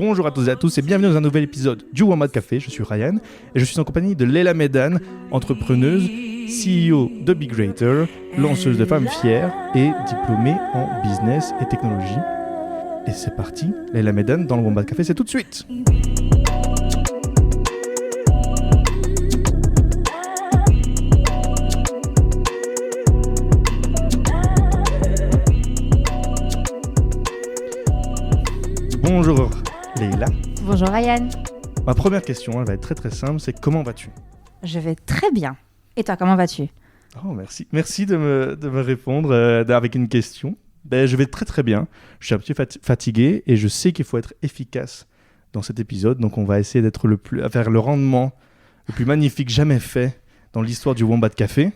Bonjour à toutes et à tous et bienvenue dans un nouvel épisode du Wombat Café. Je suis Ryan et je suis en compagnie de Leila Medan, entrepreneuse, CEO de Big Greater, lanceuse de femmes fières et diplômée en business et technologie. Et c'est parti, Leila Medan dans le Wombat Café, c'est tout de suite. Bonjour Leila. Bonjour Ryan. Ma première question, elle va être très très simple, c'est comment vas-tu ? Je vais très bien. Et toi, comment vas-tu ? Oh, merci. Merci de me répondre avec une question. Je vais très très bien. Je suis un petit fatigué et je sais qu'il faut être efficace dans cet épisode. Donc on va essayer à faire le rendement le plus magnifique jamais fait dans l'histoire du Wombat Café.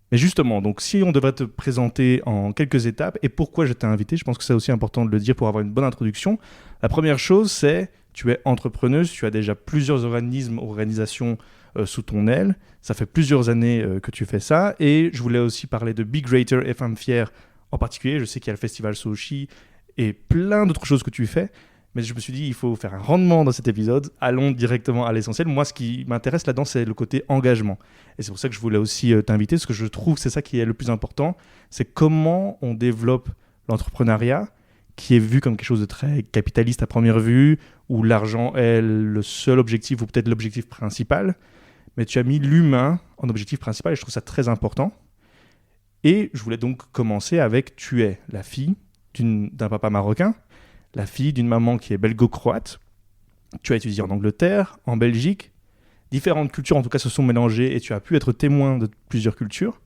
Mais justement, donc si on devrait te présenter en quelques étapes et pourquoi je t'ai invité, je pense que c'est aussi important de le dire pour avoir une bonne introduction. La première chose, c'est tu es entrepreneuse, tu as déjà plusieurs organisations sous ton aile. Ça fait plusieurs années que tu fais ça. Et je voulais aussi parler de Big Greater et Femmes Fières en particulier. Je sais qu'il y a le festival Sochi et plein d'autres choses que tu fais. Mais je me suis dit, il faut faire un rendement dans cet épisode. Allons directement à l'essentiel. Moi, ce qui m'intéresse là-dedans, c'est le côté engagement. Et c'est pour ça que je voulais aussi t'inviter, parce que je trouve que c'est ça qui est le plus important. C'est comment on développe l'entrepreneuriat, qui est vu comme quelque chose de très capitaliste à première vue, où l'argent est le seul objectif, ou peut-être l'objectif principal. Mais tu as mis l'humain en objectif principal, et je trouve ça très important. Et je voulais donc commencer avec, tu es la fille d'un papa marocain, la fille d'une maman qui est belgo-croate. Tu as étudié en Angleterre, en Belgique. Différentes cultures, en tout cas, se sont mélangées et tu as pu être témoin de plusieurs cultures.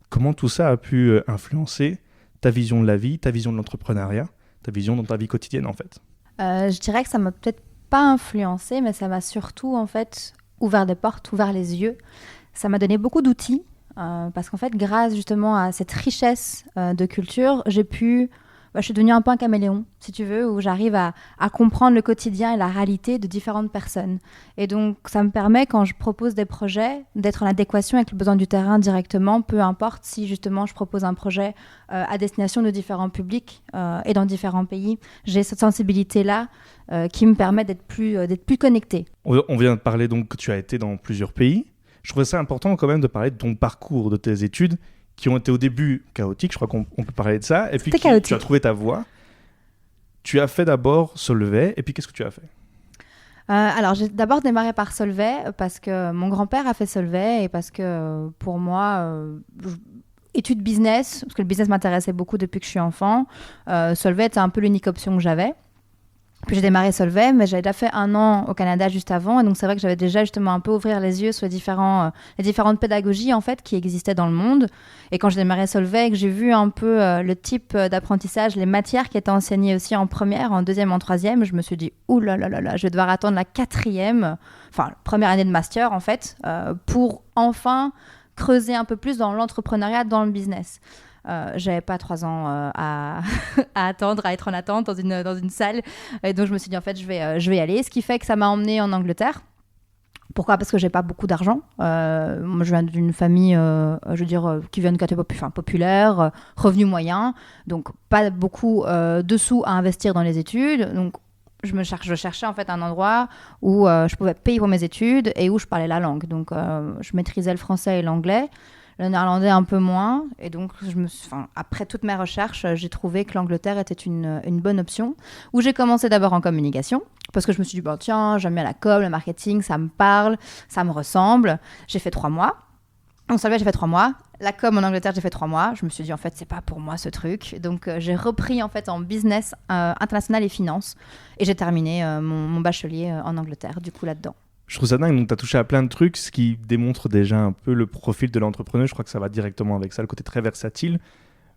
Comment tout ça a pu influencer ta vision de la vie, ta vision de l'entrepreneuriat, ta vision dans ta vie quotidienne, en fait ? Je dirais que ça m'a peut-être pas influencé, mais ça m'a surtout, en fait, ouvert des portes, ouvert les yeux. Ça m'a donné beaucoup d'outils, parce qu'en fait, grâce justement à cette richesse de culture, je suis devenue un peu un caméléon, si tu veux, où j'arrive à comprendre le quotidien et la réalité de différentes personnes. Et donc, ça me permet, quand je propose des projets, d'être en adéquation avec le besoin du terrain directement, peu importe si justement je propose un projet à destination de différents publics et dans différents pays. J'ai cette sensibilité-là qui me permet d'être plus connectée. On vient de parler donc que tu as été dans plusieurs pays. Je trouvais ça important quand même de parler de ton parcours, de tes études, qui ont été au début chaotiques, je crois qu'on peut parler de ça, et puis tu as trouvé ta voie. Tu as fait d'abord Solvay, et puis qu'est-ce que tu as fait ? Alors, j'ai d'abord démarré par Solvay, parce que mon grand-père a fait Solvay, et parce que pour moi, études business, parce que le business m'intéressait beaucoup depuis que je suis enfant, Solvay était un peu l'unique option que j'avais. Puis j'ai démarré Solvay, mais j'avais déjà fait 1 an au Canada juste avant. Et donc, c'est vrai que j'avais déjà justement un peu ouvert les yeux sur les différentes pédagogies en fait, qui existaient dans le monde. Et quand j'ai démarré Solvay, que j'ai vu un peu le type d'apprentissage, les matières qui étaient enseignées aussi en première, en deuxième, en troisième, je me suis dit, ouh là là là là, je vais devoir attendre la première année de master en fait, pour enfin creuser un peu plus dans l'entrepreneuriat, dans le business. J'avais pas 3 ans à attendre, à être en attente dans une salle, et donc je me suis dit en fait je vais y aller, ce qui fait que ça m'a emmenée en Angleterre. Pourquoi ? Parce que j'ai pas beaucoup d'argent. Moi, je viens d'une famille, qui vient de catégorie populaire, revenu moyen, donc pas beaucoup de sous à investir dans les études. Donc je cherchais en fait un endroit où je pouvais payer pour mes études et où je parlais la langue. Donc je maîtrisais le français et l'anglais. Le néerlandais un peu moins, et donc après toutes mes recherches, j'ai trouvé que l'Angleterre était une bonne option, où j'ai commencé d'abord en communication, parce que je me suis dit, tiens, j'aime bien la com, le marketing, ça me parle, ça me ressemble. J'ai fait 3 mois. Donc ça j'ai fait 3 mois. La com en Angleterre, j'ai fait 3 mois. Je me suis dit, en fait, c'est pas pour moi ce truc. Donc j'ai repris en fait en business international et finance, et j'ai terminé mon bachelier en Angleterre, du coup là-dedans. Je trouve ça dingue, donc tu as touché à plein de trucs, ce qui démontre déjà un peu le profil de l'entrepreneur. Je crois que ça va directement avec ça, le côté très versatile.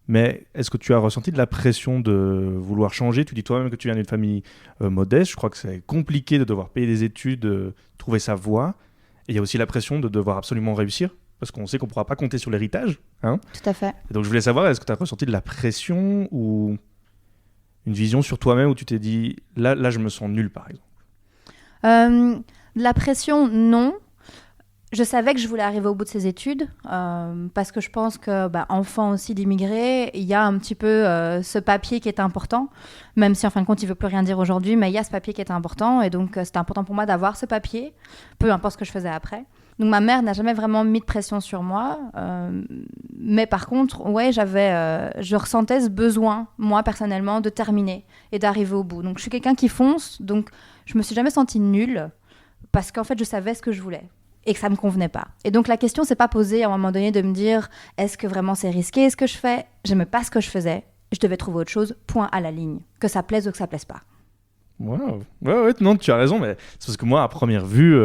Mais est-ce que tu as ressenti de la pression de vouloir changer ? Tu dis toi-même que tu viens d'une famille modeste. Je crois que c'est compliqué de devoir payer des études, trouver sa voie. Et il y a aussi la pression de devoir absolument réussir, parce qu'on sait qu'on ne pourra pas compter sur l'héritage. Hein ? Tout à fait. Et donc je voulais savoir, est-ce que tu as ressenti de la pression ou une vision sur toi-même où tu t'es dit, là je me sens nul par exemple ? De la pression, non. Je savais que je voulais arriver au bout de ces études parce que je pense que, enfant aussi d'immigrés, il y a un petit peu ce papier qui est important, même si en fin de compte il ne veut plus rien dire aujourd'hui, mais il y a ce papier qui est important et donc c'était important pour moi d'avoir ce papier, peu importe ce que je faisais après. Donc ma mère n'a jamais vraiment mis de pression sur moi, mais par contre, ouais, je ressentais ce besoin, moi personnellement, de terminer et d'arriver au bout. Donc je suis quelqu'un qui fonce, donc je me suis jamais sentie nulle parce qu'en fait je savais ce que je voulais. Et que ça me convenait pas. Et donc la question s'est pas posée à un moment donné de me dire est-ce que vraiment c'est risqué ce que je fais? J'aimais pas ce que je faisais. Je devais trouver autre chose, point à la ligne. Que ça plaise ou que ça plaise pas. Wow. Ouais, non, tu as raison, mais c'est parce que moi, à première vue,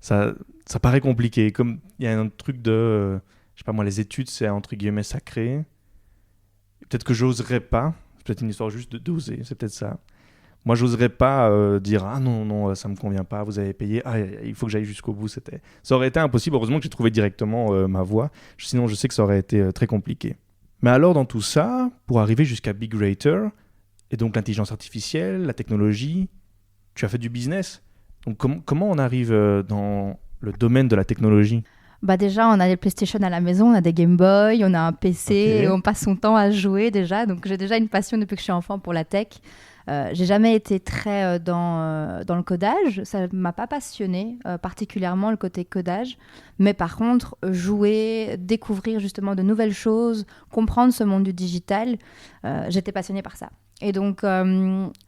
ça paraît compliqué. Comme il y a un truc de, je sais pas moi, les études, c'est entre guillemets sacré. Peut-être que j'oserais pas. C'est peut-être une histoire juste d'oser, c'est peut-être ça. Moi, j'oserais pas dire ah non, ça me convient pas, vous avez payé, il faut que j'aille jusqu'au bout. Ça aurait été impossible. Heureusement que j'ai trouvé directement ma voie. Sinon, je sais que ça aurait été très compliqué. Mais alors, dans tout ça, pour arriver jusqu'à Big Greater, et donc l'intelligence artificielle, la technologie, tu as fait du business. Donc, comment on arrive dans le domaine de la technologie? Déjà, on a des PlayStation à la maison, on a des Game Boy, on a un PC, et on passe son temps à jouer déjà. Donc, j'ai déjà une passion depuis que je suis enfant pour la tech. J'ai jamais été très dans le codage, ça ne m'a pas passionnée, particulièrement le côté codage. Mais par contre, jouer, découvrir justement de nouvelles choses, comprendre ce monde du digital, j'étais passionnée par ça. Et donc,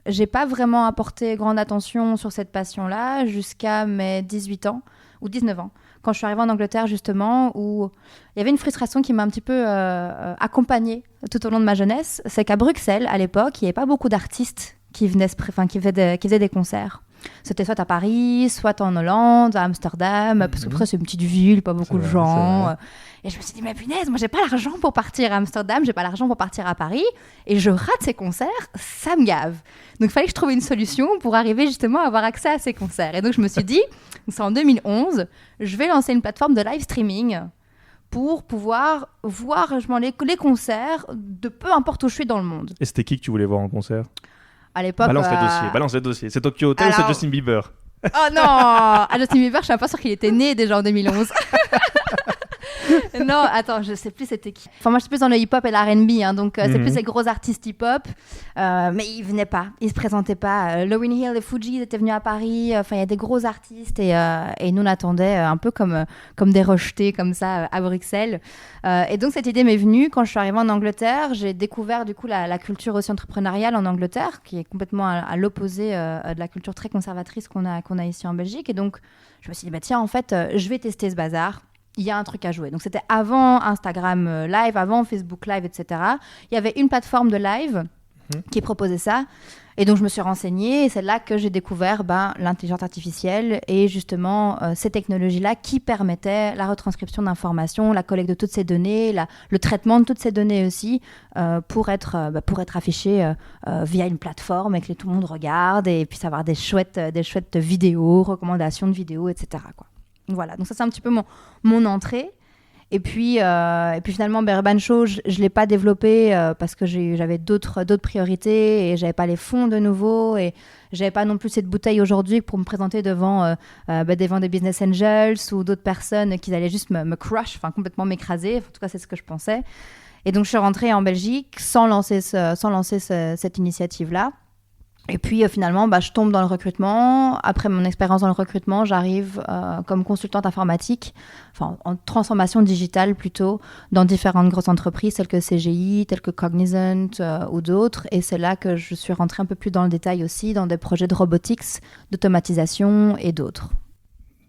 j'ai pas vraiment apporté grande attention sur cette passion-là jusqu'à mes 18 ans ou 19 ans. Quand je suis arrivée en Angleterre, justement, où il y avait une frustration qui m'a un petit peu accompagnée tout au long de ma jeunesse, c'est qu'à Bruxelles, à l'époque, il n'y avait pas beaucoup d'artistes qui faisaient des concerts. C'était soit à Paris, soit en Hollande, à Amsterdam, parce que après, c'est une petite ville, pas beaucoup de gens. Et je me suis dit, mais punaise, moi, j'ai pas l'argent pour partir à Amsterdam, j'ai pas l'argent pour partir à Paris, et je rate ces concerts, ça me gave. Donc, il fallait que je trouve une solution pour arriver justement à avoir accès à ces concerts. Et donc, je me suis dit, c'est en 2011, je vais lancer une plateforme de live streaming pour pouvoir voir les concerts de peu importe où je suis dans le monde. Et c'était qui que tu voulais voir en concert? À l'époque, balance les dossiers. C'est Tokyo Hotel ou c'est Justin Bieber? Oh non, à Justin Bieber, je suis même pas sûre qu'il était né déjà en 2011. Non, attends, je sais plus c'était qui. Enfin, moi, je suis plus dans le hip-hop et l'R&B, donc c'est plus les gros artistes hip-hop. Mais ils venaient pas, ils se présentaient pas. Lauryn Hill et Fugees étaient venus à Paris. Enfin, il y a des gros artistes et nous on attendait un peu comme des rejetés comme ça à Bruxelles. Et donc cette idée m'est venue quand je suis arrivée en Angleterre. J'ai découvert du coup la culture aussi entrepreneuriale en Angleterre, qui est complètement à l'opposé de la culture très conservatrice qu'on a ici en Belgique. Et donc je me suis dit tiens, en fait, je vais tester ce bazar. Il y a un truc à jouer. Donc, c'était avant Instagram Live, avant Facebook Live, etc. Il y avait une plateforme de live qui proposait ça. Et donc, je me suis renseignée. Et c'est là que j'ai découvert l'intelligence artificielle et justement ces technologies-là qui permettaient la retranscription d'informations, la collecte de toutes ces données, le traitement de toutes ces données aussi pour être affichées via une plateforme et que tout le monde regarde et puisse avoir des chouettes vidéos, recommandations de vidéos, etc. quoi. Voilà, donc ça c'est un petit peu mon entrée. Et puis finalement, Urban Show, je ne l'ai pas développé parce que j'avais d'autres priorités et je n'avais pas les fonds de nouveau et je n'avais pas non plus cette bouteille aujourd'hui pour me présenter devant des business angels ou d'autres personnes qui allaient juste me crush, enfin complètement m'écraser. En tout cas, c'est ce que je pensais. Et donc, je suis rentrée en Belgique sans lancer cette initiative-là. Et puis finalement, je tombe dans le recrutement. Après mon expérience dans le recrutement, j'arrive comme consultante informatique, enfin en transformation digitale plutôt, dans différentes grosses entreprises telles que CGI, telles que Cognizant ou d'autres. Et c'est là que je suis rentrée un peu plus dans le détail aussi, dans des projets de robotics, d'automatisation et d'autres.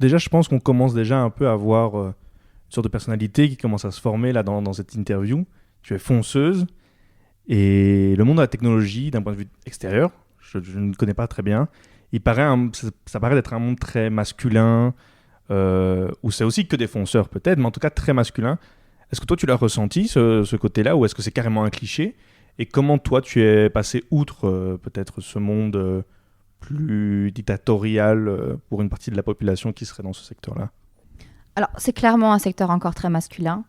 Déjà, je pense qu'on commence déjà un peu à voir une sorte de personnalité qui commence à se former là dans cette interview. Tu es fonceuse et le monde de la technologie, d'un point de vue extérieur, je ne connais pas très bien. Ça paraît d'être un monde très masculin, où c'est aussi que des fonceurs peut-être, mais en tout cas très masculin. Est-ce que toi tu l'as ressenti ce côté-là, ou est-ce que c'est carrément un cliché? Et comment toi tu es passé outre peut-être ce monde plus dictatorial pour une partie de la population qui serait dans ce secteur-là? Alors c'est clairement un secteur encore très masculin,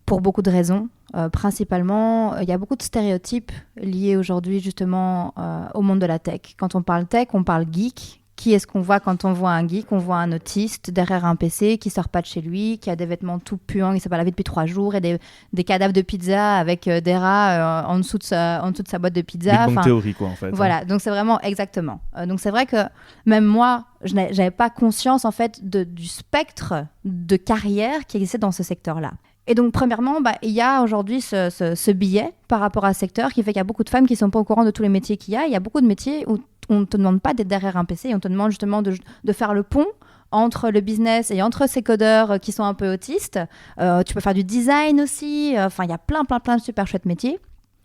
pour beaucoup de raisons. Principalement, il y a beaucoup de stéréotypes liés aujourd'hui justement au monde de la tech. Quand on parle tech, on parle geek, Qui est-ce qu'on voit quand on voit un geek? On voit un autiste derrière un PC qui sort pas de chez lui, qui a des vêtements tout puants, qui s'est pas lavé depuis 3 jours et des cadavres de pizza avec des rats en dessous de sa boîte de pizza. Big Bang Theory, quoi, en fait. Voilà, donc c'est vraiment exactement. Donc c'est vrai que même moi, j'avais pas conscience en fait du spectre de carrière qui existait dans ce secteur-là. Et donc, premièrement, il y a aujourd'hui ce biais par rapport à ce secteur qui fait qu'il y a beaucoup de femmes qui ne sont pas au courant de tous les métiers qu'il y a. Il y a beaucoup de métiers où on ne te demande pas d'être derrière un PC, on te demande justement de faire le pont entre le business et entre ces codeurs qui sont un peu autistes. Tu peux faire du design aussi. Enfin, il y a plein de super chouettes métiers.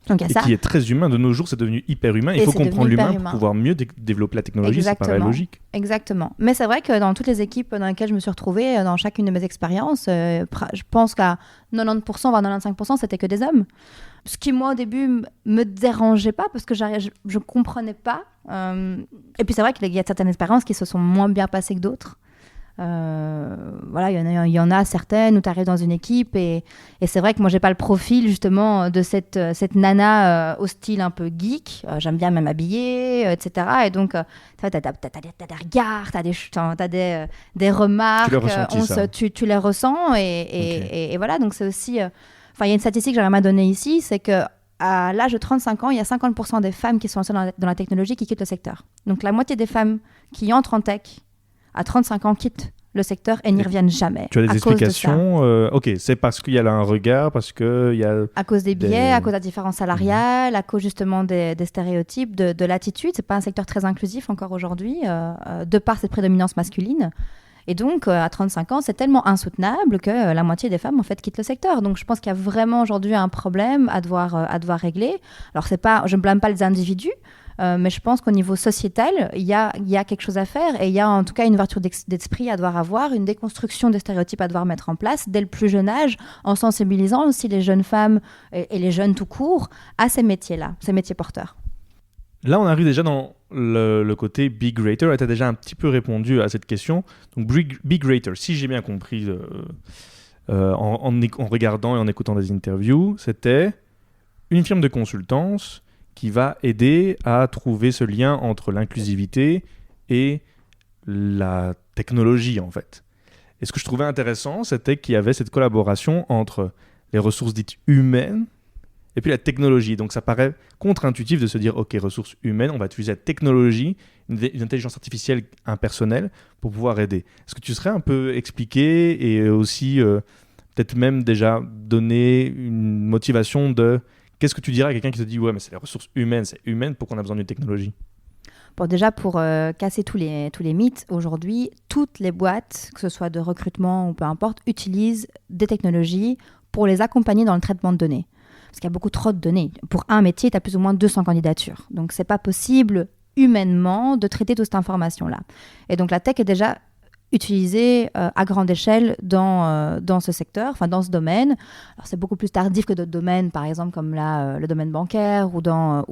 Donc, et qui est très humain. De nos jours, c'est devenu hyper humain. Il faut comprendre l'humain pour pouvoir mieux développer la technologie. Exactement. Ça paraît logique. Exactement. Mais c'est vrai que dans toutes les équipes dans lesquelles je me suis retrouvée, dans chacune de mes expériences, je pense qu'à 90%, voire 95%, c'était que des hommes. Ce qui, moi, au début, me dérangeait pas parce que je comprenais pas. Et puis, c'est vrai qu'il y a certaines expériences qui se sont moins bien passées que d'autres. Voilà, il y en a certaines où tu arrives dans une équipe et c'est vrai que moi j'ai pas le profil justement de cette nana au style un peu geek. J'aime bien même m'habiller, etc. Et donc t'as des regards, t'as des remarques, tu les ressens et voilà. Donc c'est aussi, il y a une statistique que j'aimerais donner ici, c'est que à l'âge de 35 ans, il y a 50% des femmes qui sont lancées dans la technologie qui quittent le secteur. Donc la moitié des femmes qui entrent en tech à 35 ans, quittent le secteur et n'y reviennent jamais. Tu as des explications Ok, c'est parce qu'il y a là un regard, parce qu'il y a... À cause des biais, à cause de la différence salariale, à cause justement des stéréotypes, de l'attitude. Ce n'est pas un secteur très inclusif encore aujourd'hui, de par cette prédominance masculine. Et donc, à 35 ans, c'est tellement insoutenable que la moitié des femmes, en fait, quittent le secteur. Donc, je pense qu'il y a vraiment aujourd'hui un problème à devoir régler. Alors, je ne blâme pas les individus, mais je pense qu'au niveau sociétal, il y a quelque chose à faire et il y a en tout cas une ouverture d'esprit à devoir avoir, une déconstruction des stéréotypes à devoir mettre en place dès le plus jeune âge, en sensibilisant aussi les jeunes femmes et les jeunes tout court à ces métiers-là, ces métiers porteurs. Là, on arrive déjà dans le côté Big Rater. Tu as déjà un petit peu répondu à cette question. Donc, Big Rater, si j'ai bien compris en regardant et en écoutant des interviews, c'était une firme de consultance qui va aider à trouver ce lien entre l'inclusivité et la technologie, en fait. Et ce que je trouvais intéressant, c'était qu'il y avait cette collaboration entre les ressources dites humaines et puis la technologie. Donc ça paraît contre-intuitif de se dire, ok, ressources humaines, on va utiliser la technologie, une intelligence artificielle impersonnelle pour pouvoir aider. Est-ce que tu serais un peu expliqué et aussi peut-être même déjà donner une motivation de... Qu'est-ce que tu dirais à quelqu'un qui te dit « Ouais, mais c'est les ressources humaines, c'est humaine, pourquoi on a besoin d'une technologie ?» Bon, déjà, pour casser tous les mythes, aujourd'hui, toutes les boîtes, que ce soit de recrutement ou peu importe, utilisent des technologies pour les accompagner dans le traitement de données. Parce qu'il y a beaucoup trop de données. Pour un métier, tu as plus ou moins 200 candidatures. Donc, ce n'est pas possible humainement de traiter toute cette information-là. Et donc, la tech est déjà utilisée à grande échelle dans ce secteur, enfin dans ce domaine. Alors, c'est beaucoup plus tardif que d'autres domaines, par exemple comme le domaine bancaire ou dans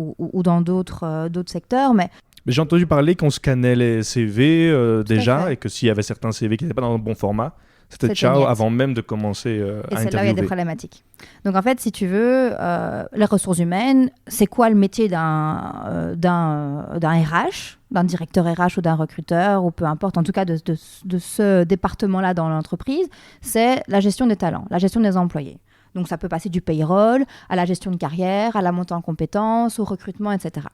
d'autres secteurs. Mais j'ai entendu parler qu'on scannait les CV déjà et que s'il y avait certains CV qui n'étaient pas dans le bon format, c'était ciao avant même de commencer à interviewer. Et c'est là où il y a des problématiques. Donc en fait, si tu veux, les ressources humaines, c'est quoi le métier d'un RH, d'un directeur RH ou d'un recruteur, ou peu importe, en tout cas de ce département-là dans l'entreprise, c'est la gestion des talents, la gestion des employés. Donc ça peut passer du payroll, à la gestion de carrière, à la montée en compétences, au recrutement, etc.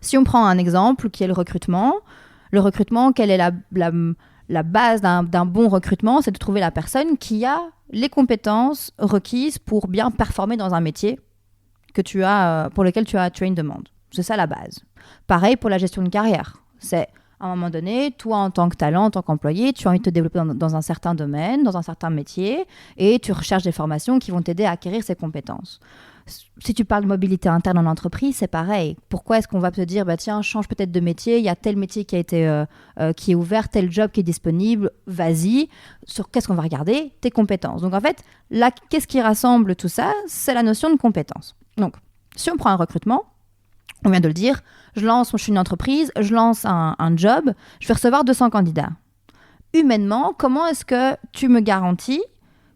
Si on prend un exemple qui est le recrutement, quelle est la base d'un bon recrutement, c'est de trouver la personne qui a les compétences requises pour bien performer dans un métier pour lequel tu as une demande. C'est ça la base. Pareil pour la gestion de carrière. C'est à un moment donné, toi en tant que talent, en tant qu'employé, tu as envie de te développer dans un certain domaine, dans un certain métier, et tu recherches des formations qui vont t'aider à acquérir ces compétences. Si tu parles de mobilité interne en entreprise, c'est pareil. Pourquoi est-ce qu'on va te dire, tiens, change peut-être de métier, il y a tel métier qui est ouvert, tel job qui est disponible, vas-y. Sur qu'est-ce qu'on va regarder? Tes compétences. Donc en fait, là, qu'est-ce qui rassemble tout ça? C'est la notion de compétence. Donc, si on prend un recrutement, on vient de le dire, je suis une entreprise, je lance un job, je vais recevoir 200 candidats. Humainement, comment est-ce que tu me garantis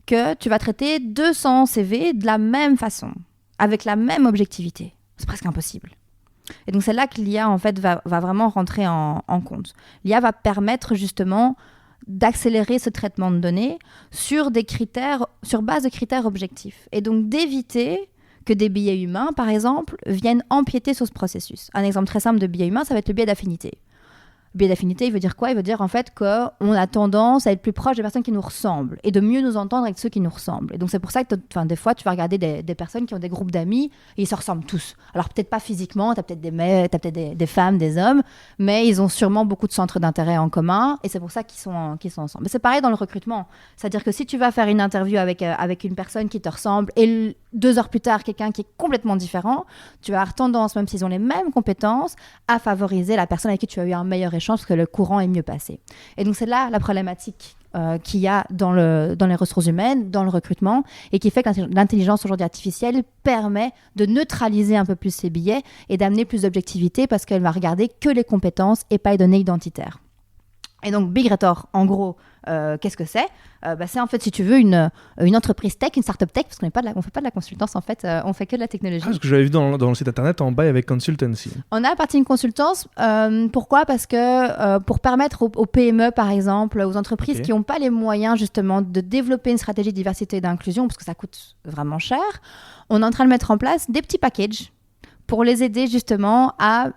que tu vas traiter 200 CV de la même façon, avec la même objectivité? C'est presque impossible. Et donc, c'est là que l'IA, en fait, va vraiment rentrer en compte. L'IA va permettre, justement, d'accélérer ce traitement de données sur base de critères objectifs. Et donc, d'éviter que des biais humains, par exemple, viennent empiéter sur ce processus. Un exemple très simple de biais humain, ça va être le biais d'affinité. Biais d'affinité, il veut dire quoi? Il veut dire en fait qu'on a tendance à être plus proche des personnes qui nous ressemblent et de mieux nous entendre avec ceux qui nous ressemblent. Et donc c'est pour ça que des fois, tu vas regarder des personnes qui ont des groupes d'amis et ils se ressemblent tous. Alors peut-être pas physiquement, tu as peut-être des femmes, des hommes, mais ils ont sûrement beaucoup de centres d'intérêt en commun et c'est pour ça qu'ils sont ensemble. Mais c'est pareil dans le recrutement. C'est-à-dire que si tu vas faire une interview avec une personne qui te ressemble et 2 heures plus tard, quelqu'un qui est complètement différent, tu vas avoir tendance, même s'ils ont les mêmes compétences, à favoriser la personne avec qui tu as eu un meilleur échange parce que le courant est mieux passé. Et donc, c'est là la problématique qu'il y a dans les ressources humaines, dans le recrutement, et qui fait que l'intelligence aujourd'hui artificielle permet de neutraliser un peu plus ces biais et d'amener plus d'objectivité parce qu'elle va regarder que les compétences et pas les données identitaires. Et donc, Big Rator, en gros, qu'est-ce que c'est? C'est en fait, si tu veux, une entreprise tech, une startup tech, parce qu'on ne fait pas de la consultance, en fait, on fait que de la technologie. Ah, parce que j'avais vu dans le site internet en bas avec consultancy. On a partie une consultance. Pourquoi? Parce que pour permettre aux PME, par exemple, aux entreprises qui n'ont pas les moyens, justement, de développer une stratégie de diversité et d'inclusion, parce que ça coûte vraiment cher, on est en train de mettre en place des petits packages pour les aider justement à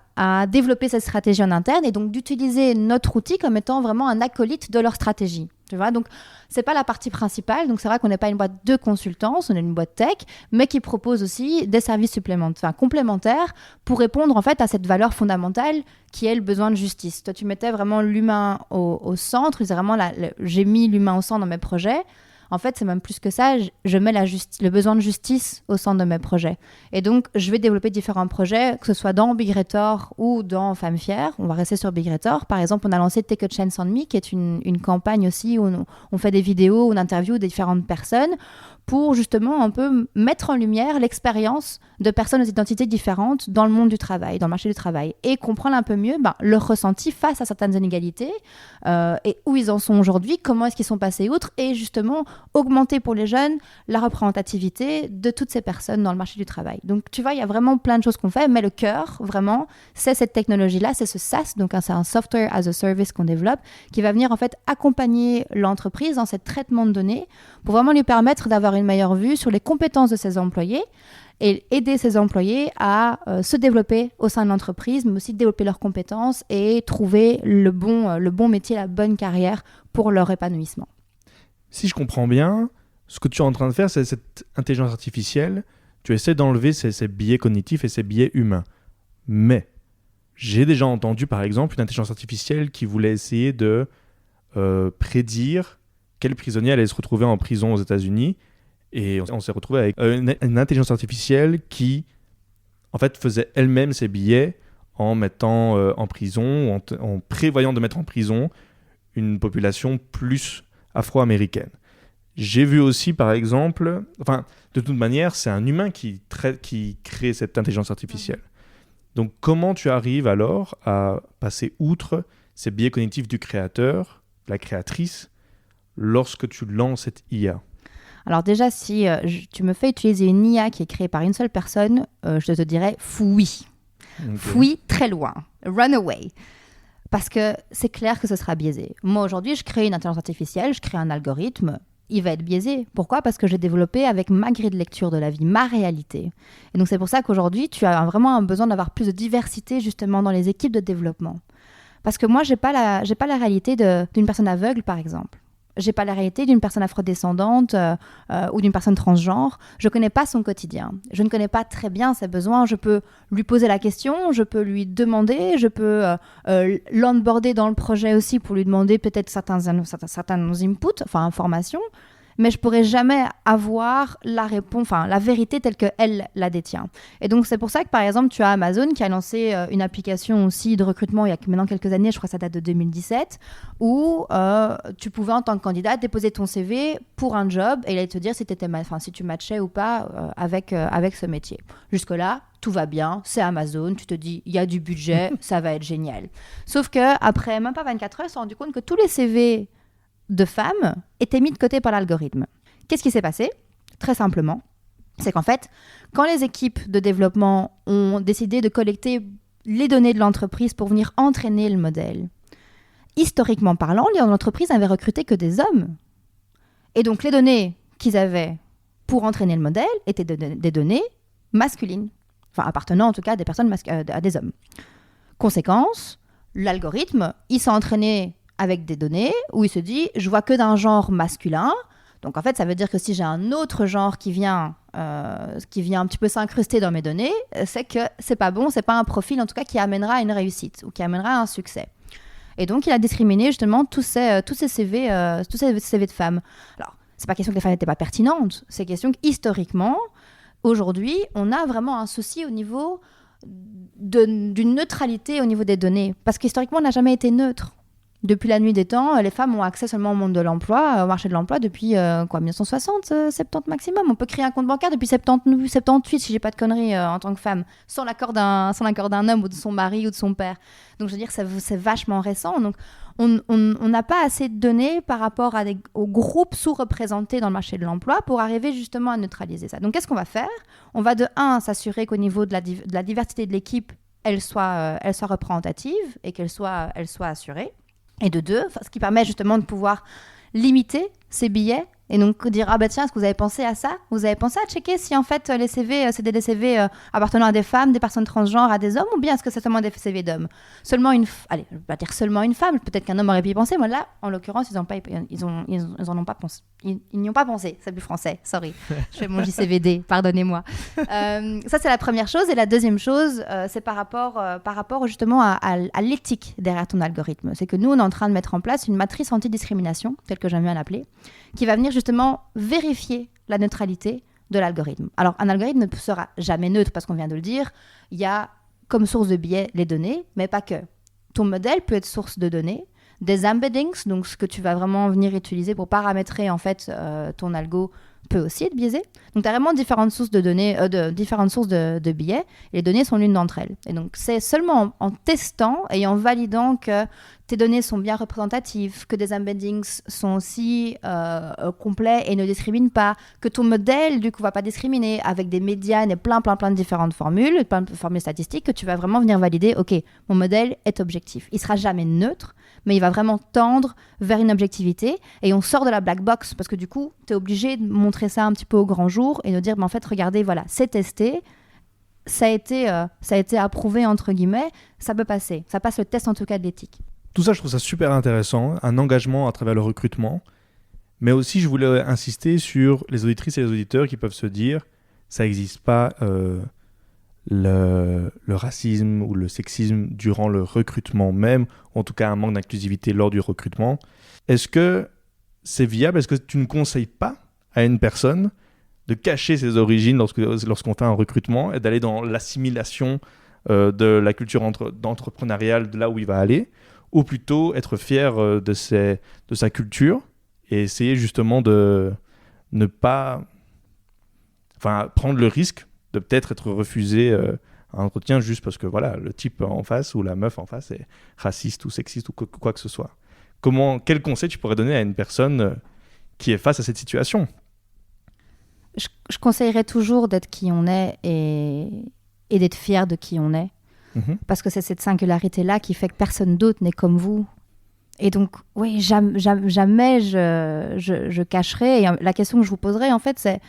développer cette stratégie en interne et donc d'utiliser notre outil comme étant vraiment un acolyte de leur stratégie. Tu vois, donc c'est pas la partie principale. Donc c'est vrai qu'on n'est pas une boîte de consultance, on est une boîte tech, mais qui propose aussi des services supplémentaires, complémentaires pour répondre en fait à cette valeur fondamentale qui est le besoin de justice. Toi, tu mettais vraiment l'humain au centre. C'est vraiment j'ai mis l'humain au centre dans mes projets. En fait, c'est même plus que ça. Je mets le besoin de justice au centre de mes projets. Et donc, je vais développer différents projets, que ce soit dans Big Rator ou dans Femmes Fières. On va rester sur Big Rator. Par exemple, on a lancé Take a Chance on Me, qui est une campagne aussi où on fait des vidéos, on interviewe différentes personnes pour justement un peu mettre en lumière l'expérience de personnes aux identités différentes dans le monde du travail, dans le marché du travail, et comprendre un peu mieux leur ressenti face à certaines inégalités et où ils en sont aujourd'hui, comment est-ce qu'ils sont passés outre, et justement augmenter pour les jeunes la représentativité de toutes ces personnes dans le marché du travail. Donc tu vois, il y a vraiment plein de choses qu'on fait, mais le cœur, vraiment, c'est cette technologie-là, c'est ce SaaS, donc c'est un Software as a Service qu'on développe, qui va venir en fait accompagner l'entreprise dans ce traitement de données pour vraiment lui permettre d'avoir une meilleure vue sur les compétences de ses employés et aider ses employés à se développer au sein de l'entreprise, mais aussi développer leurs compétences et trouver le bon métier, la bonne carrière pour leur épanouissement. Si je comprends bien, ce que tu es en train de faire, c'est cette intelligence artificielle, tu essaies d'enlever ces biais cognitifs et ces biais humains. Mais j'ai déjà entendu, par exemple, une intelligence artificielle qui voulait essayer de prédire quel prisonnier allait se retrouver en prison aux États-Unis. Et on s'est retrouvé avec une intelligence artificielle qui, en fait, faisait elle-même ses biais en mettant en prison, en prévoyant de mettre en prison une population plus afro-américaine. J'ai vu aussi, par exemple, de toute manière, c'est un humain qui crée cette intelligence artificielle. Donc, comment tu arrives alors à passer outre ces biais cognitifs du créateur, la créatrice, lorsque tu lances cette IA? Alors déjà, si tu me fais utiliser une IA qui est créée par une seule personne, je te dirais fouille. Okay. Fouille très loin. Run away. Parce que c'est clair que ce sera biaisé. Moi, aujourd'hui, je crée une intelligence artificielle, je crée un algorithme. Il va être biaisé. Pourquoi? Parce que j'ai développé avec ma grille de lecture de la vie, ma réalité. Et donc, c'est pour ça qu'aujourd'hui, tu as vraiment un besoin d'avoir plus de diversité, justement, dans les équipes de développement. Parce que moi, j'ai pas la réalité d'une personne aveugle, par exemple. J'ai pas la réalité d'une personne afrodescendante ou d'une personne transgenre. Je connais pas son quotidien. Je ne connais pas très bien ses besoins. Je peux lui poser la question, je peux lui demander, je peux l'onboarder dans le projet aussi pour lui demander peut-être certains inputs, informations. Mais je pourrais jamais avoir la réponse, la vérité telle qu'elle la détient. Et donc, c'est pour ça que, par exemple, tu as Amazon qui a lancé une application aussi de recrutement il y a maintenant quelques années, je crois que ça date de 2017, où tu pouvais, en tant que candidat, déposer ton CV pour un job et il allait te dire si tu matchais ou pas avec ce métier. Jusque-là, tout va bien, c'est Amazon, tu te dis, il y a du budget, ça va être génial. Sauf qu'après même pas 24 heures, ils se sont rendus compte que tous les CV de femmes étaient mis de côté par l'algorithme. Qu'est-ce qui s'est passé? Très simplement, C'est qu'en fait, quand les équipes de développement ont décidé de collecter les données de l'entreprise pour venir entraîner le modèle, historiquement parlant, les entreprises n'avaient recruté que des hommes. Et donc, les données qu'ils avaient pour entraîner le modèle étaient des données masculines, enfin appartenant en tout cas à des personnes à des hommes. Conséquence, l'algorithme, il s'est entraîné avec des données où il se dit, je vois que d'un genre masculin. Donc en fait, ça veut dire que si j'ai un autre genre qui vient un petit peu s'incruster dans mes données, c'est que c'est pas bon, c'est pas un profil en tout cas qui amènera à une réussite ou qui amènera à un succès. Et donc il a discriminé justement tous ces CV de femmes. Alors c'est pas question que les femmes n'étaient pas pertinentes, c'est question qu'historiquement, aujourd'hui, on a vraiment un souci au niveau d'une neutralité au niveau des données, parce qu'historiquement, on n'a jamais été neutre. Depuis la nuit des temps, les femmes ont accès seulement au monde de l'emploi, au marché de l'emploi depuis 1960, 70 maximum. On peut créer un compte bancaire depuis 78, si j'ai pas de conneries, en tant que femme, sans l'accord d'un homme ou de son mari ou de son père. Donc je veux dire, c'est vachement récent. Donc on n'a pas assez de données par rapport aux groupes sous-représentés dans le marché de l'emploi pour arriver justement à neutraliser ça. Donc qu'est-ce qu'on va faire ? On va de 1, s'assurer qu'au niveau de la diversité de l'équipe, elle soit représentative et qu'elle soit assurée. Et de 2, ce qui permet justement de pouvoir limiter ces billets et donc dire, ah bah tiens, est-ce que vous avez pensé à ça ? Vous avez pensé à checker si en fait les CV, c'est des CV appartenant à des femmes, des personnes transgenres, à des hommes, ou bien est-ce que c'est seulement des CV d'hommes ? Allez, je vais pas dire seulement une femme, peut-être qu'un homme aurait pu y penser, mais là, en l'occurrence, ils en ont pas pensé. Ils n'y ont pas pensé, c'est plus français, sorry. Je fais mon JCVD, pardonnez-moi. Ça, c'est la première chose. Et la deuxième chose, c'est par rapport justement à l'éthique derrière ton algorithme. C'est que nous, on est en train de mettre en place une matrice anti-discrimination, telle que j'aime bien l'appeler, qui va venir justement vérifier la neutralité de l'algorithme. Alors, un algorithme ne sera jamais neutre, parce qu'on vient de le dire, il y a comme source de biais les données, mais pas que. Ton modèle peut être source de données, des embeddings, donc ce que tu vas vraiment venir utiliser pour paramétrer en fait ton algo peut aussi être biaisé. Donc tu as vraiment différentes sources de données, différentes sources de biais, et les données sont l'une d'entre elles. Et donc c'est seulement en testant et en validant que tes données sont bien représentatives, que des embeddings sont aussi complets et ne discriminent pas, que ton modèle du coup va pas discriminer, avec des médianes et plein de différentes formules, plein de formules statistiques, que tu vas vraiment venir valider, ok, mon modèle est objectif. Il sera jamais neutre, mais il va vraiment tendre vers une objectivité, et on sort de la black box, parce que du coup, tu es obligé de montrer ça un petit peu au grand jour et de dire, en fait, regardez, voilà, c'est testé, ça a été approuvé, entre guillemets, ça peut passer. Ça passe le test, en tout cas, de l'éthique. Tout ça, je trouve ça super intéressant, un engagement à travers le recrutement, mais aussi, je voulais insister sur les auditrices et les auditeurs qui peuvent se dire, ça n'existe pas le racisme ou le sexisme durant le recrutement même, ou en tout cas un manque d'inclusivité lors du recrutement. Est-ce que c'est viable ? Est-ce que tu ne conseilles pas à une personne de cacher ses origines lorsqu'on fait un recrutement et d'aller dans l'assimilation de la culture d'entrepreneuriale de là où il va aller, ou plutôt être fier de sa culture et essayer justement de ne pas prendre le risque de peut-être être refusé à un entretien juste parce que voilà, le type en face ou la meuf en face est raciste ou sexiste ou quoi que ce soit. Quel conseil tu pourrais donner à une personne qui est face à cette situation ? Je conseillerais toujours d'être qui on est et d'être fier de qui on est. Parce que c'est cette singularité-là qui fait que personne d'autre n'est comme vous. Et donc, oui, jamais je cacherai. Et la question que je vous poserai, en fait, c'est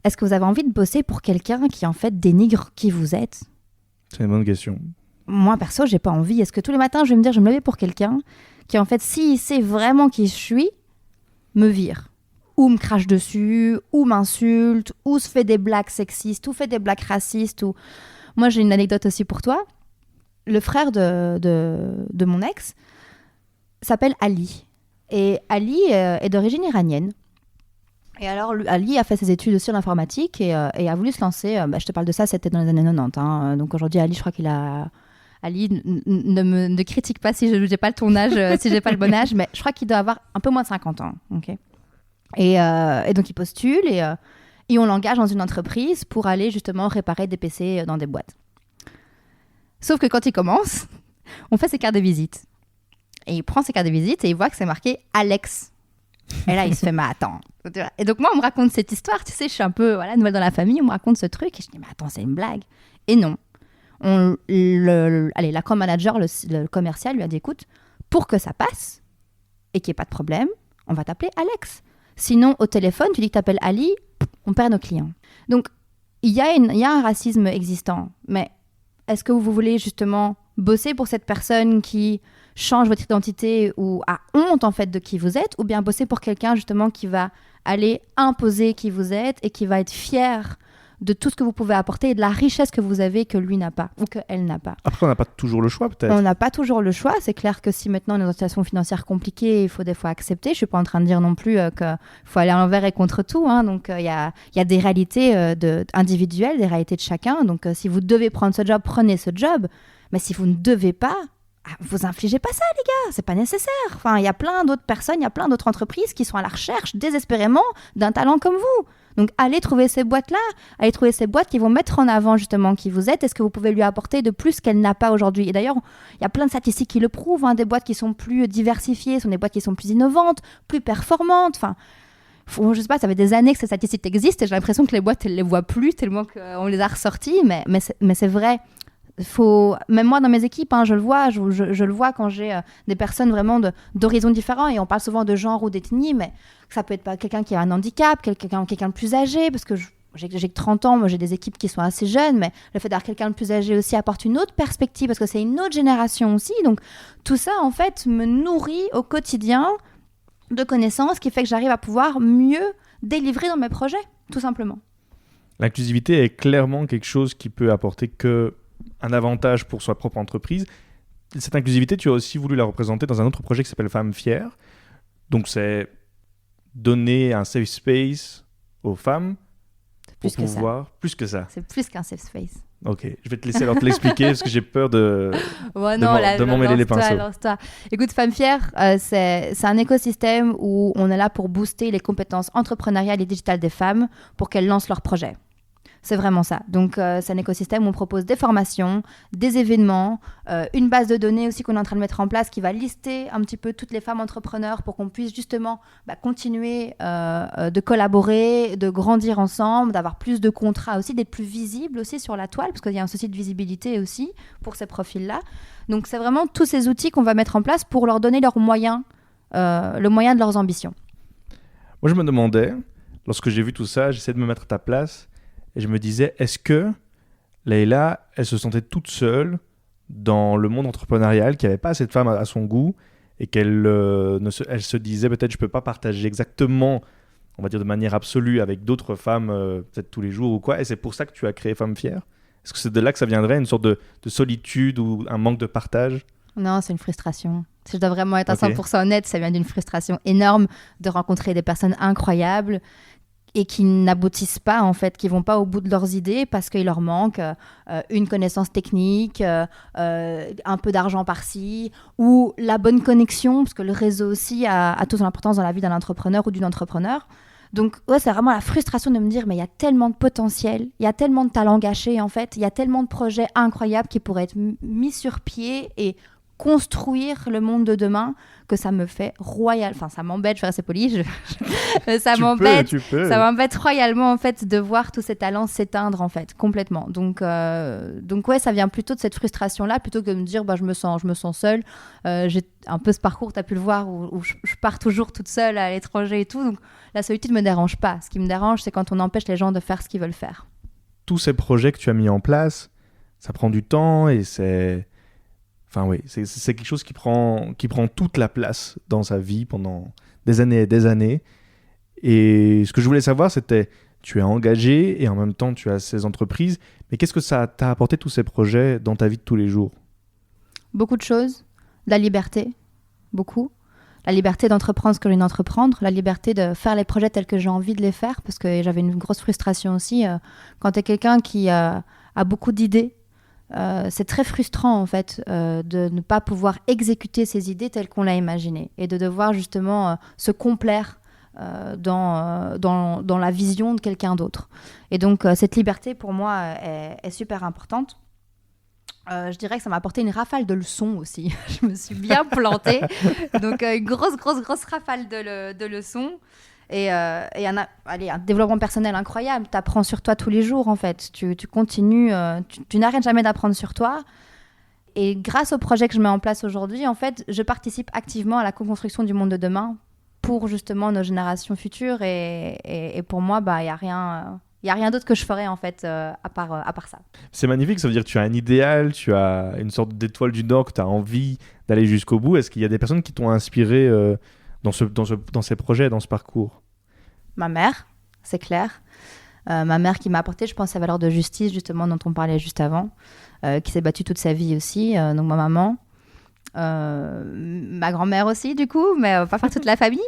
est-ce que vous avez envie de bosser pour quelqu'un qui, en fait, dénigre qui vous êtes ? C'est une bonne question. Moi, perso, j'ai pas envie. Est-ce que tous les matins, je vais me dire, je vais me lever pour quelqu'un qui, en fait, s'il sait vraiment qui je suis, me vire, ou me crache dessus, ou m'insulte, ou se fait des blagues sexistes, ou fait des blagues racistes. Ou... Moi, j'ai une anecdote aussi pour toi. Le frère de mon ex s'appelle Ali. Et Ali est d'origine iranienne. Et alors, Ali a fait ses études aussi en informatique et a voulu se lancer. Je te parle de ça, c'était dans les années 90. Donc aujourd'hui, Ali, je crois qu'il a... Ali, ne critique pas si je n'ai pas ton âge, si je n'ai pas le bon âge, mais je crois qu'il doit avoir un peu moins de 50 ans. Okay, et donc, il postule et on l'engage dans une entreprise pour aller justement réparer des PC dans des boîtes. Sauf que quand il commence, on fait ses cartes de visite. Et il prend ses cartes de visite et il voit que c'est marqué Alex. Et là, il se fait, mais attends. Et donc, moi, on me raconte cette histoire, tu sais, je suis un peu nouvelle dans la famille, on me raconte ce truc, et je dis, mais attends, c'est une blague. Et non. Allez, l'account manager, le commercial, lui a dit, écoute, pour que ça passe, et qu'il n'y ait pas de problème, on va t'appeler Alex. Sinon, au téléphone, tu dis que tu t'appelles Ali, on perd nos clients. Donc, il y a un racisme existant, mais est-ce que vous voulez justement bosser pour cette personne qui change votre identité ou a honte en fait de qui vous êtes, ou bien bosser pour quelqu'un justement qui va aller imposer qui vous êtes et qui va être fier de tout ce que vous pouvez apporter et de la richesse que vous avez que lui n'a pas ou qu'elle n'a pas. Après, on n'a pas toujours le choix, peut-être. On n'a pas toujours le choix. C'est clair que si maintenant on est dans une situation financière compliquée, il faut des fois accepter. Je ne suis pas en train de dire non plus qu'il faut aller envers et contre tout. Hein. Donc, il y a des réalités individuelles, des réalités de chacun. Donc, si vous devez prendre ce job, prenez ce job. Mais si vous ne devez pas, vous infligez pas ça, les gars. C'est pas nécessaire. Enfin, il y a plein d'autres personnes, il y a plein d'autres entreprises qui sont à la recherche désespérément d'un talent comme vous. Donc, allez trouver ces boîtes-là, allez trouver ces boîtes qui vont mettre en avant justement qui vous êtes et ce que vous pouvez lui apporter de plus qu'elle n'a pas aujourd'hui. Et d'ailleurs, il y a plein de statistiques qui le prouvent. Hein, des boîtes qui sont plus diversifiées sont des boîtes qui sont plus innovantes, plus performantes. Enfin, je sais pas, ça fait des années que ces statistiques existent et j'ai l'impression que les boîtes, elles les voient plus tellement qu'on les a ressorties. Mais c'est vrai. Même moi dans mes équipes, hein, je le vois, je le vois quand j'ai des personnes vraiment d'horizons différents, et on parle souvent de genre ou d'ethnie, mais ça peut être pas quelqu'un qui a un handicap, quelqu'un de plus âgé, parce que j'ai que 30 ans, moi j'ai des équipes qui sont assez jeunes, mais le fait d'avoir quelqu'un de plus âgé aussi apporte une autre perspective, parce que c'est une autre génération aussi, donc tout ça en fait me nourrit au quotidien de connaissances qui fait que j'arrive à pouvoir mieux délivrer dans mes projets, tout simplement. L'inclusivité est clairement quelque chose qui peut apporter un avantage pour sa propre entreprise. Cette inclusivité, tu as aussi voulu la représenter dans un autre projet qui s'appelle Femmes Fières. Donc, c'est donner un safe space aux femmes pour pouvoir... Plus que ça. C'est plus qu'un safe space. Ok, je vais te laisser alors te l'expliquer parce que j'ai peur de m'emmêler les pinceaux. Lance-toi. Écoute, Femmes Fières, c'est un écosystème où on est là pour booster les compétences entrepreneuriales et digitales des femmes pour qu'elles lancent leurs projets. C'est vraiment ça. Donc, c'est un écosystème où on propose des formations, des événements, une base de données aussi qu'on est en train de mettre en place qui va lister un petit peu toutes les femmes entrepreneurs pour qu'on puisse justement continuer de collaborer, de grandir ensemble, d'avoir plus de contrats aussi, d'être plus visible aussi sur la toile, parce qu'il y a un souci de visibilité aussi pour ces profils-là. Donc, c'est vraiment tous ces outils qu'on va mettre en place pour leur donner leurs moyens, le moyen de leurs ambitions. Moi, je me demandais, lorsque j'ai vu tout ça, j'essaie de me mettre à ta place. Et je me disais, est-ce que Leïla, elle se sentait toute seule dans le monde entrepreneurial, qu'il n'y avait pas assez de femmes à son goût, et qu'elle elle se disait, peut-être je ne peux pas partager exactement, on va dire de manière absolue, avec d'autres femmes, peut-être tous les jours ou quoi, et c'est pour ça que tu as créé Femmes Fières? Est-ce que c'est de là que ça viendrait, une sorte de solitude ou un manque de partage? Non, c'est une frustration. Si je dois vraiment être à 100% honnête, ça vient d'une frustration énorme de rencontrer des personnes incroyables et qui n'aboutissent pas, en fait, qui ne vont pas au bout de leurs idées parce qu'il leur manque une connaissance technique, un peu d'argent par-ci, ou la bonne connexion, parce que le réseau aussi a toute son importance dans la vie d'un entrepreneur ou d'une entrepreneur. Donc, ouais, c'est vraiment la frustration de me dire, mais il y a tellement de potentiel, il y a tellement de talent gâché, en fait, il y a tellement de projets incroyables qui pourraient être mis sur pied et construire le monde de demain, que ça me fait royal. Enfin, ça m'embête, je vais rester polie. Ça m'embête royalement, en fait, de voir tous ces talents s'éteindre, en fait, complètement. Donc ouais, ça vient plutôt de cette frustration-là, plutôt que de me dire, je me sens seule. J'ai un peu ce parcours, tu as pu le voir, où je pars toujours toute seule à l'étranger et tout. Donc, la solitude ne me dérange pas. Ce qui me dérange, c'est quand on empêche les gens de faire ce qu'ils veulent faire. Tous ces projets que tu as mis en place, ça prend du temps et c'est... Enfin oui, c'est quelque chose qui prend toute la place dans sa vie pendant des années et des années. Et ce que je voulais savoir, c'était, tu es engagé et en même temps tu as ces entreprises, mais qu'est-ce que ça t'a apporté tous ces projets dans ta vie de tous les jours? Beaucoup de choses. La liberté, beaucoup. La liberté d'entreprendre ce que j'ai envie d'entreprendre, la liberté de faire les projets tels que j'ai envie de les faire, parce que j'avais une grosse frustration aussi. Quand tu es quelqu'un qui a beaucoup d'idées, c'est très frustrant en fait de ne pas pouvoir exécuter ses idées telles qu'on l'a imaginé et de devoir justement se complaire dans la vision de quelqu'un d'autre. Et donc cette liberté pour moi est super importante. Je dirais que ça m'a apporté une rafale de leçons aussi. Je me suis bien plantée. Donc, une grosse rafale de leçons. Et un développement personnel incroyable. Tu apprends sur toi tous les jours, en fait. Tu continues, tu n'arrêtes jamais d'apprendre sur toi. Et grâce au projet que je mets en place aujourd'hui, en fait, je participe activement à la co-construction du monde de demain pour justement nos générations futures. Et pour moi, il n'y a rien... Il n'y a rien d'autre que je ferais, en fait, à part ça. C'est magnifique, ça veut dire que tu as un idéal, tu as une sorte d'étoile du Nord que tu as envie d'aller jusqu'au bout. Est-ce qu'il y a des personnes qui t'ont inspiré dans ces projets, dans ce parcours? Ma mère, c'est clair. Ma mère qui m'a apporté, je pense, sa valeur de justice, justement, dont on parlait juste avant, qui s'est battue toute sa vie aussi, donc ma maman. Ma grand-mère aussi, du coup, mais pas faire toute la famille.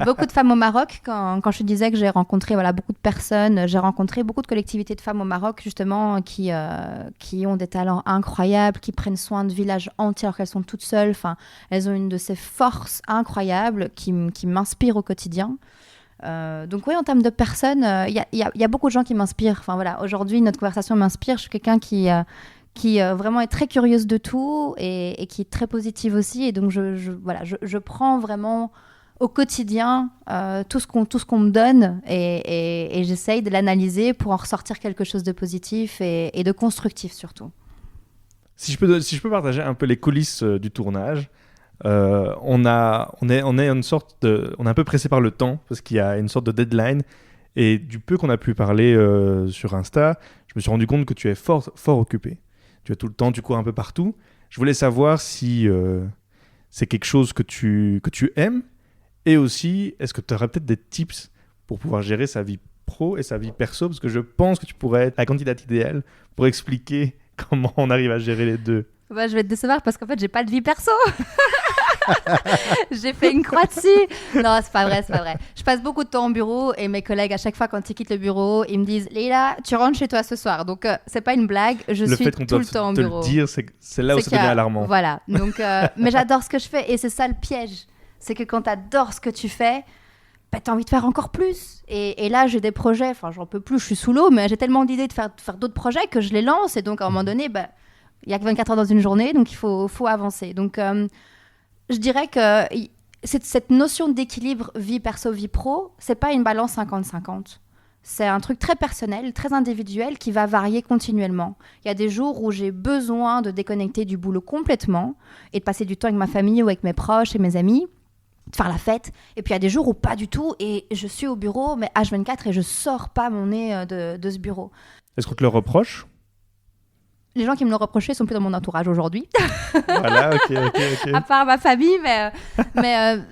Beaucoup de femmes au Maroc. Quand je te disais que j'ai rencontré beaucoup de personnes, j'ai rencontré beaucoup de collectivités de femmes au Maroc, justement, qui ont des talents incroyables, qui prennent soin de villages entiers alors qu'elles sont toutes seules. Enfin, elles ont une de ces forces incroyables qui m'inspirent au quotidien. Donc oui, en termes de personnes, il y a beaucoup de gens qui m'inspirent. Enfin, voilà, aujourd'hui, notre conversation m'inspire. Je suis quelqu'un qui vraiment est très curieuse de tout et qui est très positive aussi. Et donc, je prends vraiment au quotidien tout ce qu'on me donne et j'essaye de l'analyser pour en ressortir quelque chose de positif et de constructif surtout. Si je peux partager un peu les coulisses du tournage, on est un peu pressé par le temps parce qu'il y a une sorte de deadline. Et du peu qu'on a pu parler sur Insta, je me suis rendu compte que tu es fort occupé. Tu as tout le temps, tu cours un peu partout. Je voulais savoir si c'est quelque chose que tu aimes et aussi, est-ce que tu aurais peut-être des tips pour pouvoir gérer sa vie pro et sa vie perso? Parce que je pense que tu pourrais être la candidate idéale pour expliquer comment on arrive à gérer les deux. Bah, je vais te décevoir parce qu'en fait, j'ai pas de vie perso. J'ai fait une croix dessus. Non, c'est pas vrai. Je passe beaucoup de temps au bureau et mes collègues, à chaque fois quand ils quittent le bureau, ils me disent Leïla, tu rentres chez toi ce soir. Donc, c'est pas une blague. Je suis tout le temps au bureau. Le fait qu'on doive te le dire, c'est là où ça devient alarmant. Voilà. Donc, mais j'adore ce que je fais et c'est ça le piège. C'est que quand tu adores ce que tu fais, tu as envie de faire encore plus. Et là, j'ai des projets, enfin, j'en peux plus, je suis sous l'eau, mais j'ai tellement d'idées de faire d'autres projets que je les lance. Et donc, à un moment donné, il n'y a que 24 heures dans une journée, donc il faut avancer. Donc, je dirais que cette notion d'équilibre vie perso, vie pro, c'est pas une balance 50-50. C'est un truc très personnel, très individuel qui va varier continuellement. Il y a des jours où j'ai besoin de déconnecter du boulot complètement et de passer du temps avec ma famille ou avec mes proches et mes amis, de faire la fête. Et puis il y a des jours où pas du tout et je suis au bureau, mais H24 et je sors pas mon nez de ce bureau. Est-ce qu'on te le reproche ? Les gens qui me l'ont reproché sont plus dans mon entourage aujourd'hui. Voilà, ok. À part ma famille, mais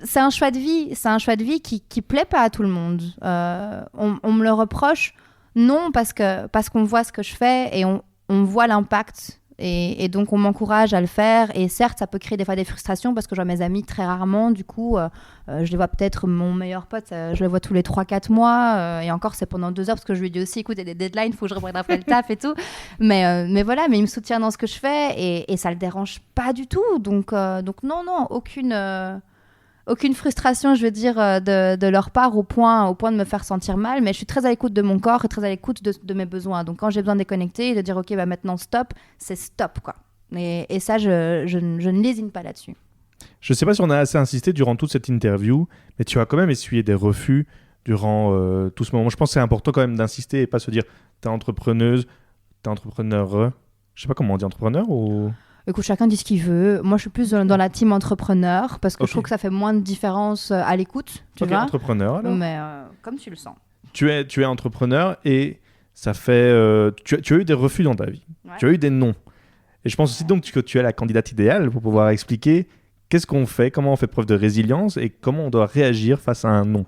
c'est un choix de vie. C'est un choix de vie qui plaît pas à tout le monde. On me le reproche, non, parce qu'on voit ce que je fais et on voit l'impact. Et donc, on m'encourage à le faire. Et certes, ça peut créer des fois des frustrations parce que je vois mes amis très rarement. Du coup, je les vois peut-être, mon meilleur pote, je le vois tous les 3-4 mois. Et encore, c'est pendant 2 heures parce que je lui dis aussi, écoute, il y a des deadlines, il faut que je reprenne après le taf et tout. Mais voilà, mais il me soutient dans ce que je fais et ça le dérange pas du tout. Donc non, aucune frustration, je veux dire, de leur part au point de me faire sentir mal, mais je suis très à l'écoute de mon corps et très à l'écoute de mes besoins. Donc quand j'ai besoin de déconnecter et de dire ok, maintenant stop, c'est stop quoi. Et ça, je ne lésine pas là-dessus. Je ne sais pas si on a assez insisté durant toute cette interview, mais tu as quand même essuyé des refus durant tout ce moment. Je pense que c'est important quand même d'insister et pas se dire t'es entrepreneuse, t'es entrepreneur. Je sais pas comment on dit, entrepreneur ou... Écoute, chacun dit ce qu'il veut. Moi, je suis plus dans la team entrepreneur parce que je trouve que ça fait moins de différence à l'écoute, tu vois. Entrepreneur alors. Mais comme tu le sens. Tu es entrepreneur et ça fait... tu as eu des refus dans ta vie. Ouais. Tu as eu des non. Et je pense aussi donc que tu es la candidate idéale pour pouvoir expliquer qu'est-ce qu'on fait, comment on fait preuve de résilience et comment on doit réagir face à un non.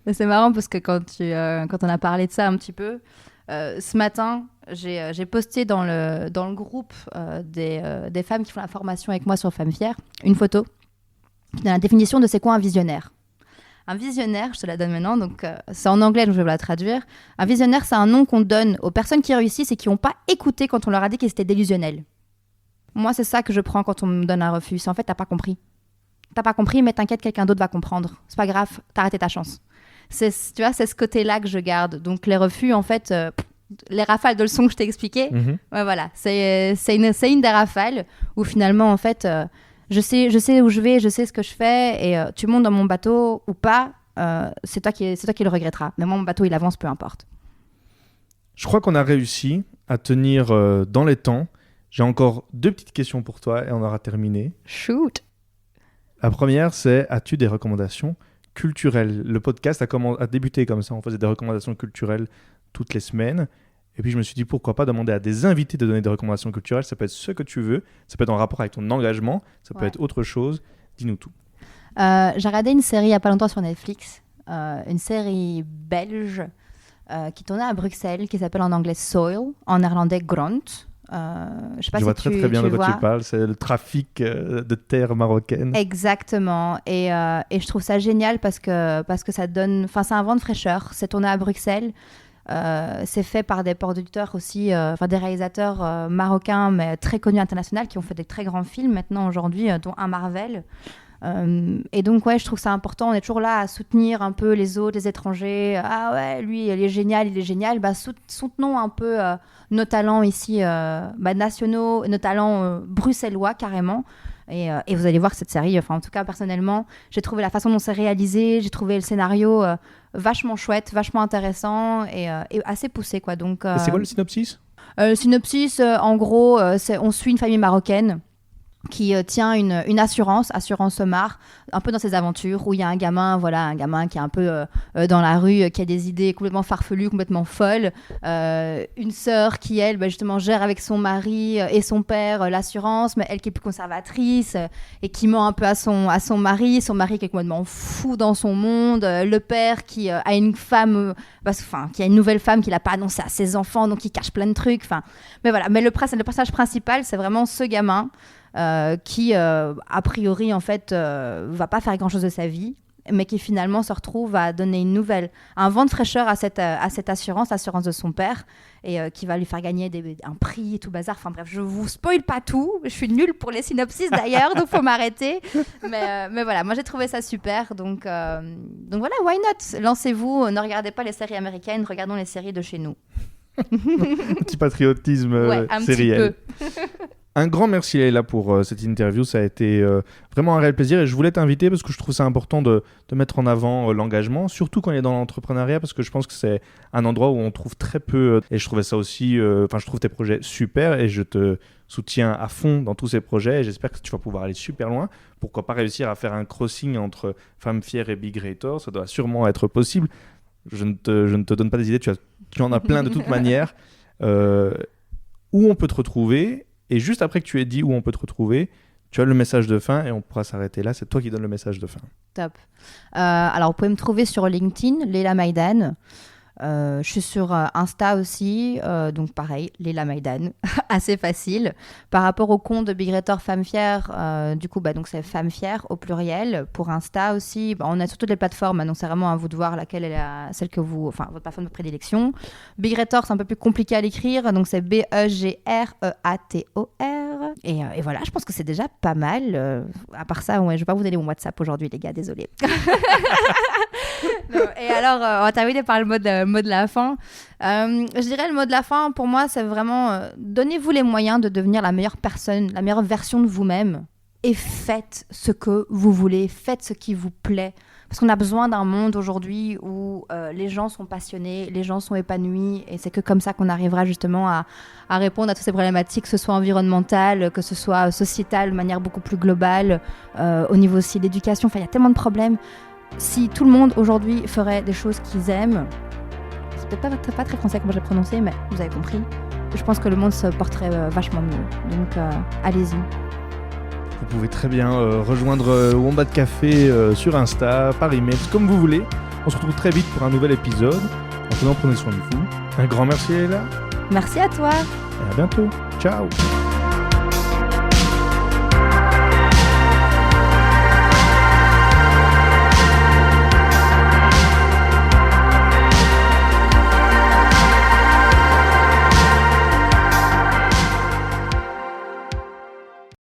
Mais c'est marrant parce que quand on a parlé de ça un petit peu, ce matin... J'ai posté dans le groupe des femmes qui font la formation avec moi sur Femmes Fières une photo qui donne la définition de c'est quoi un visionnaire. Un visionnaire, je te la donne maintenant, donc c'est en anglais, donc je vais la traduire. Un visionnaire, c'est un nom qu'on donne aux personnes qui réussissent et qui n'ont pas écouté quand on leur a dit qu'ils étaient délusionnels. Moi, c'est ça que je prends quand on me donne un refus. C'est en fait, t'as pas compris. T'as pas compris, mais t'inquiète, quelqu'un d'autre va comprendre. C'est pas grave, t'as raté ta chance. Tu vois, c'est ce côté-là que je garde. Donc les refus, en fait... les rafales de leçons que je t'ai expliquées. Ouais, voilà, c'est une des rafales où finalement, en fait, je sais où je vais, je sais ce que je fais, et tu montes dans mon bateau ou pas, c'est toi qui le regretteras. Mais moi, mon bateau, il avance, peu importe. Je crois qu'on a réussi à tenir dans les temps. J'ai encore 2 petites questions pour toi et on aura terminé. Shoot. La première, c'est: as-tu des recommandations culturelles? Le podcast a débuté comme ça. On faisait des recommandations culturelles toutes les semaines. Et puis je me suis dit, pourquoi pas demander à des invités de donner des recommandations culturelles. Ça peut être ce que tu veux. Ça peut être en rapport avec ton engagement. Ça peut être autre chose. Dis-nous tout. J'ai regardé une série il n'y a pas longtemps sur Netflix. Une série belge qui tournait à Bruxelles, qui s'appelle en anglais Soil, en néerlandais Grond. Je vois très bien de quoi tu parles. C'est le trafic de terre marocaine. Exactement. Et je trouve ça génial parce que ça donne... Enfin, c'est un vent de fraîcheur. C'est tourné à Bruxelles. C'est fait par des producteurs aussi, des réalisateurs marocains, mais très connus internationaux, qui ont fait des très grands films maintenant aujourd'hui, dont un Marvel. Et donc, ouais, je trouve ça important. On est toujours là à soutenir un peu les autres, les étrangers. Ah ouais, lui, il est génial. Soutenons un peu nos talents ici nationaux, nos talents bruxellois carrément. Et vous allez voir que cette série, en tout cas, personnellement, j'ai trouvé la façon dont c'est réalisé, j'ai trouvé le scénario vachement chouette, vachement intéressant et assez poussé, quoi. Donc, et c'est quoi le synopsis ? Le synopsis, en gros, on suit une famille marocaine qui tient une assurance Omar, un peu dans ses aventures, où il y a un gamin qui est un peu dans la rue, qui a des idées complètement farfelues, complètement folles, une sœur qui, elle, justement, gère avec son mari et son père l'assurance, mais elle qui est plus conservatrice et qui ment un peu à son mari qui est complètement fou dans son monde, le père qui a une femme, qui a une nouvelle femme qu'il n'a pas annoncée à ses enfants, donc il cache plein de trucs, mais voilà, mais le personnage principal, c'est vraiment ce gamin qui, a priori, en fait, va pas faire grand-chose de sa vie, mais qui finalement se retrouve à donner un vent de fraîcheur à cette assurance de son père, et qui va lui faire gagner un prix et tout bazar. Enfin bref, je vous spoil pas tout. Je suis nulle pour les synopsis d'ailleurs, donc faut m'arrêter. Mais voilà, moi j'ai trouvé ça super. Donc voilà, why not ? Lancez-vous, ne regardez pas les séries américaines, regardons les séries de chez nous. Un petit patriotisme un sériel. Petit peu. Un grand merci Leïla pour cette interview, ça a été vraiment un réel plaisir et je voulais t'inviter parce que je trouve ça important de mettre en avant l'engagement, surtout quand on est dans l'entrepreneuriat, parce que je pense que c'est un endroit où on trouve très peu et je trouvais ça aussi, je trouve tes projets super et je te soutiens à fond dans tous ces projets et j'espère que tu vas pouvoir aller super loin. Pourquoi pas réussir à faire un crossing entre Femmes Fières et Big Creator, ça doit sûrement être possible. Je ne te donne pas des idées, tu en as plein de toute manière. Où on peut te retrouver? Et juste après que tu aies dit où on peut te retrouver, tu as le message de fin et on pourra s'arrêter là. C'est toi qui donnes le message de fin. Top. Alors, vous pouvez me trouver sur LinkedIn, Leïla Maïdan. Je suis sur Insta aussi, donc pareil, Leïla Maïdan, assez facile. Par rapport au compte de Big Creator Femmes Fières, du coup, donc c'est Femmes Fières au pluriel. Pour Insta aussi, on est sur toutes les plateformes, donc c'est vraiment à vous de voir laquelle est celle que vous, votre plateforme de prédilection. Big Creator, c'est un peu plus compliqué à l'écrire, donc c'est Begreator. Et voilà, je pense que c'est déjà pas mal. À part ça, je vais pas vous donner mon WhatsApp aujourd'hui, les gars, désolé. Non, et alors, on va terminer par le mot de la fin. Je dirais le mot de la fin, pour moi, c'est vraiment donnez-vous les moyens de devenir la meilleure personne, la meilleure version de vous-même et faites ce que vous voulez, faites ce qui vous plaît. Parce qu'on a besoin d'un monde aujourd'hui où les gens sont passionnés, les gens sont épanouis et c'est que comme ça qu'on arrivera justement à répondre à toutes ces problématiques, que ce soit environnementales, que ce soit sociétales de manière beaucoup plus globale, au niveau aussi de l'éducation. Enfin, il y a tellement de problèmes. Si tout le monde aujourd'hui ferait des choses qu'ils aiment, c'est peut-être pas très français comme je l'ai prononcé, mais vous avez compris, je pense que le monde se porterait vachement mieux. Donc allez-y. Vous pouvez très bien rejoindre Wombat Café sur Insta, par email, comme vous voulez. On se retrouve très vite pour un nouvel épisode. En tenant, prenez soin de vous. Un grand merci Leïla. Merci à toi. Et à bientôt. Ciao.